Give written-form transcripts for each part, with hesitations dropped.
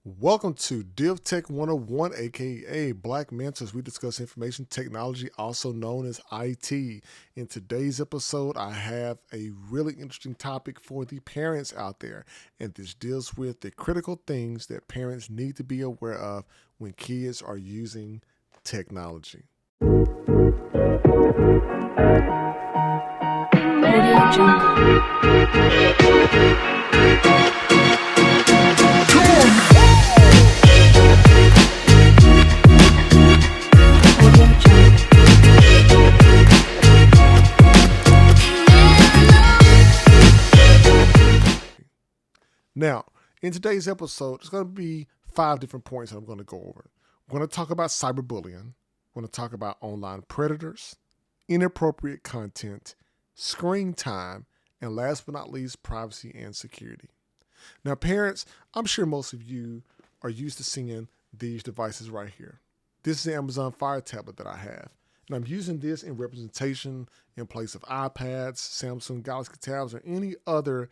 Welcome to Div Tech 101, aka Black Mentors. We discuss information technology, also known as IT. In today's episode, I have a really interesting topic for the parents out there, and this deals with the critical things that parents need to be aware of when kids are using technology. Audio Jungle. Audio Jungle. Now, in today's episode, it's going to be 5 different points that I'm going to go over. We're going to talk about cyberbullying. We're going to talk about online predators, inappropriate content, screen time, and last but not least, privacy and security. Now, parents, I'm sure most of you are used to seeing these devices right here. This is the Amazon Fire tablet that I have. And I'm using this in representation in place of iPads, Samsung Galaxy Tabs, or any other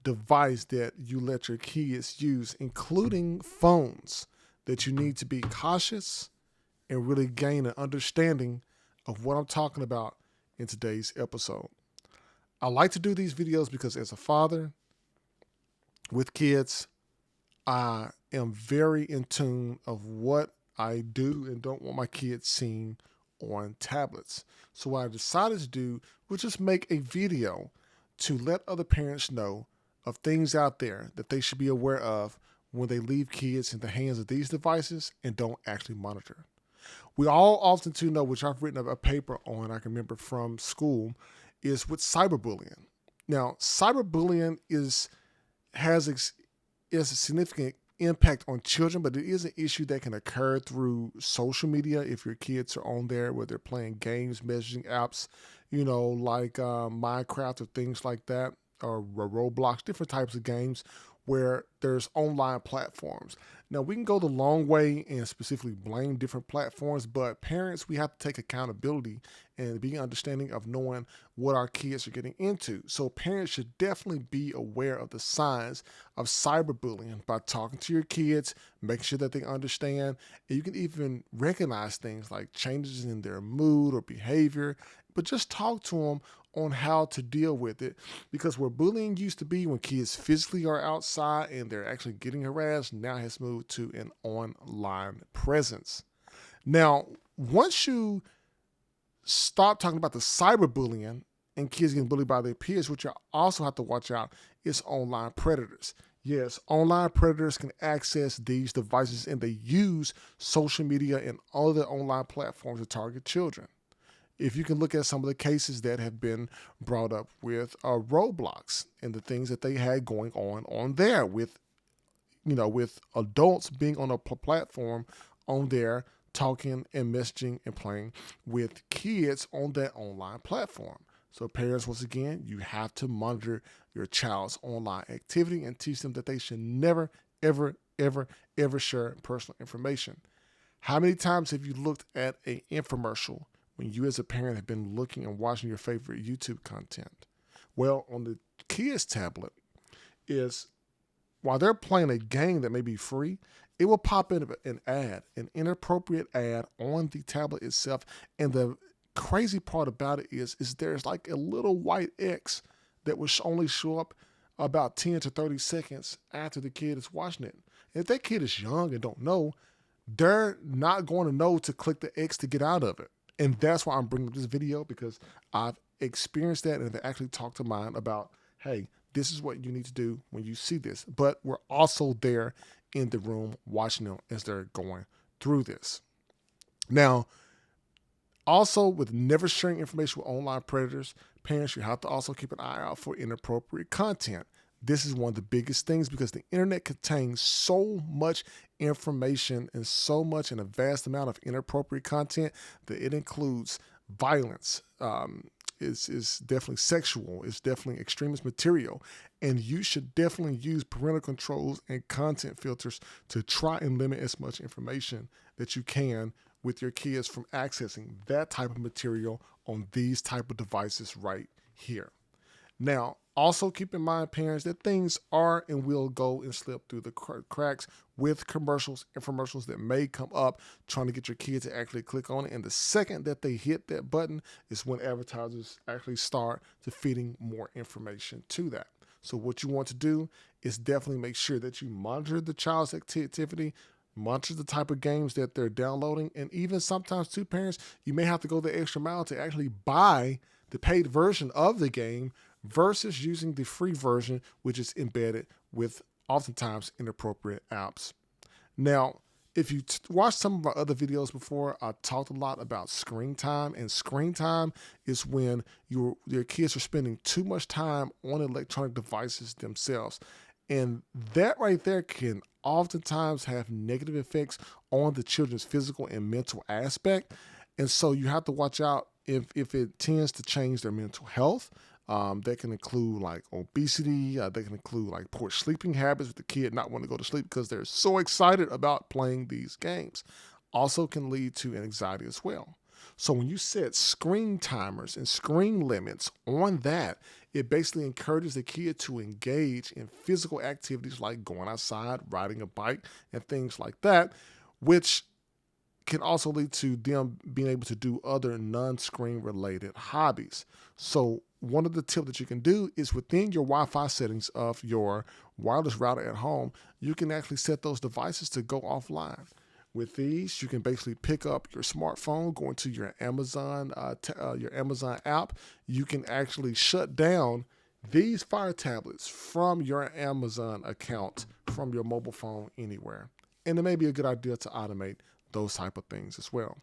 device that you let your kids use, including phones, that you need to be cautious and really gain an understanding of what I'm talking about in today's episode. I like to do these videos because as a father with kids, I am very in tune of what I do and don't want my kids seeing on tablets. So what I decided to do was just make a video to let other parents know of things out there that they should be aware of when they leave kids in the hands of these devices and don't actually monitor. We all often too know, which I've written a paper on, I can remember from school, is with cyberbullying. Now, cyberbullying has a significant impact on children, but it is an issue that can occur through social media if your kids are on there, where they're playing games, messaging apps, like Minecraft or things like that, or Roblox, different types of games where there's online platforms. Now, we can go the long way and specifically blame different platforms, but parents, we have to take accountability and be understanding of knowing what our kids are getting into. So parents should definitely be aware of the signs of cyberbullying by talking to your kids, making sure that they understand. And you can even recognize things like changes in their mood or behavior, but just talk to them on how to deal with it, because where bullying used to be when kids physically are outside and they're actually getting harassed, now has moved to an online presence. Now, once you stop talking about the cyberbullying and kids getting bullied by their peers, what you also have to watch out is online predators. Yes, online predators can access these devices and they use social media and other online platforms to target children. If you can look at some of the cases that have been brought up with Roblox and the things that they had going on there with adults being on a platform on there talking and messaging and playing with kids on that online platform. So parents, once again, you have to monitor your child's online activity and teach them that they should never, ever, ever, ever share personal information. How many times have you looked at an infomercial when you as a parent have been looking and watching your favorite YouTube content? Well, on the kids' tablet is, while they're playing a game that may be free, it will pop in an ad, an inappropriate ad on the tablet itself. And the crazy part about it is there's like a little white X that will only show up about 10 to 30 seconds after the kid is watching it. And if that kid is young and don't know, they're not going to know to click the X to get out of it. And that's why I'm bringing up this video, because I've experienced that and have actually talked to mine about, hey, this is what you need to do when you see this. But we're also there in the room watching them as they're going through this. Now, also with never sharing information with online predators, parents, you have to also keep an eye out for inappropriate content. This is one of the biggest things because the internet contains so much information and so much and a vast amount of inappropriate content that it includes violence, is definitely sexual, it's definitely extremist material, and you should definitely use parental controls and content filters to try and limit as much information that you can with your kids from accessing that type of material on these type of devices right here. Now, Also, keep in mind, parents, that things are and will go and slip through the cracks with commercials, infomercials that may come up trying to get your kids to actually click on it. And the second that they hit that button is when advertisers actually start to feeding more information to that. So what you want to do is definitely make sure that you monitor the child's activity, monitor the type of games that they're downloading, and even sometimes, too, parents, you may have to go the extra mile to actually buy the paid version of the game versus using the free version, which is embedded with oftentimes inappropriate apps. Now, if you watched some of my other videos before, I talked a lot about screen time, and screen time is when your kids are spending too much time on electronic devices themselves. And that right there can oftentimes have negative effects on the children's physical and mental aspect. And so you have to watch out if it tends to change their mental health. That can include like obesity. They can include like poor sleeping habits with the kid not wanting to go to sleep because they're so excited about playing these games. Also can lead to anxiety as well. So when you set screen timers and screen limits on that, it basically encourages the kid to engage in physical activities like going outside, riding a bike, and things like that, which can also lead to them being able to do other non-screen related hobbies. So one of the tips that you can do is within your Wi-Fi settings of your wireless router at home, you can actually set those devices to go offline. With these, you can basically pick up your smartphone, go into your Amazon app. You can actually shut down these Fire tablets from your Amazon account from your mobile phone anywhere. And it may be a good idea to automate those type of things as well.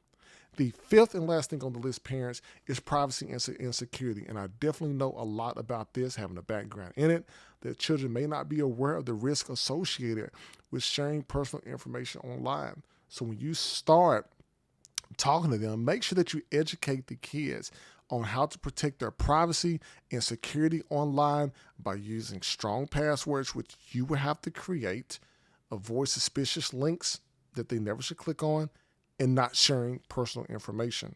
The fifth and last thing on the list, parents, is privacy and security. And I definitely know a lot about this, having a background in it, that children may not be aware of the risk associated with sharing personal information online. So when you start talking to them, make sure that you educate the kids on how to protect their privacy and security online by using strong passwords, which you will have to create, avoid suspicious links that they never should click on, and not sharing personal information.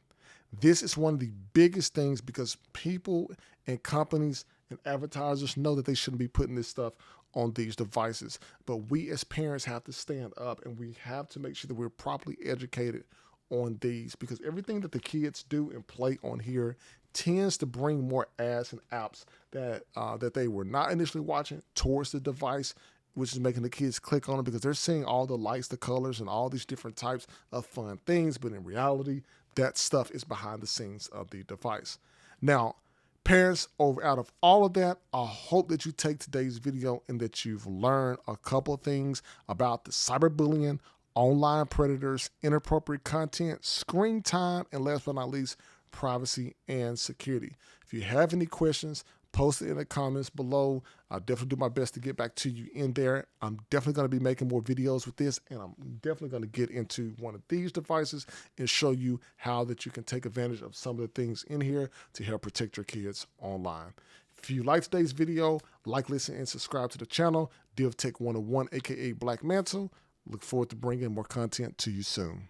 This is one of the biggest things because people and companies and advertisers know that they shouldn't be putting this stuff on these devices. But we as parents have to stand up and we have to make sure that we're properly educated on these, because everything that the kids do and play on here tends to bring more ads and apps that they were not initially watching towards the device, which is making the kids click on it because they're seeing all the lights, the colors, and all these different types of fun things. But in reality, that stuff is behind the scenes of the device. Now, parents, out of all of that, I hope that you take today's video and that you've learned a couple of things about the cyberbullying, online predators, inappropriate content, screen time, and last but not least, privacy and security. If you have any questions, post it in the comments below. I'll definitely do my best to get back to you in there. I'm definitely going to be making more videos with this, and I'm definitely going to get into one of these devices and show you how that you can take advantage of some of the things in here to help protect your kids online. If you like today's video, like, listen, and subscribe to the channel. DivTech 101, aka Black Mantle. Look forward to bringing more content to you soon.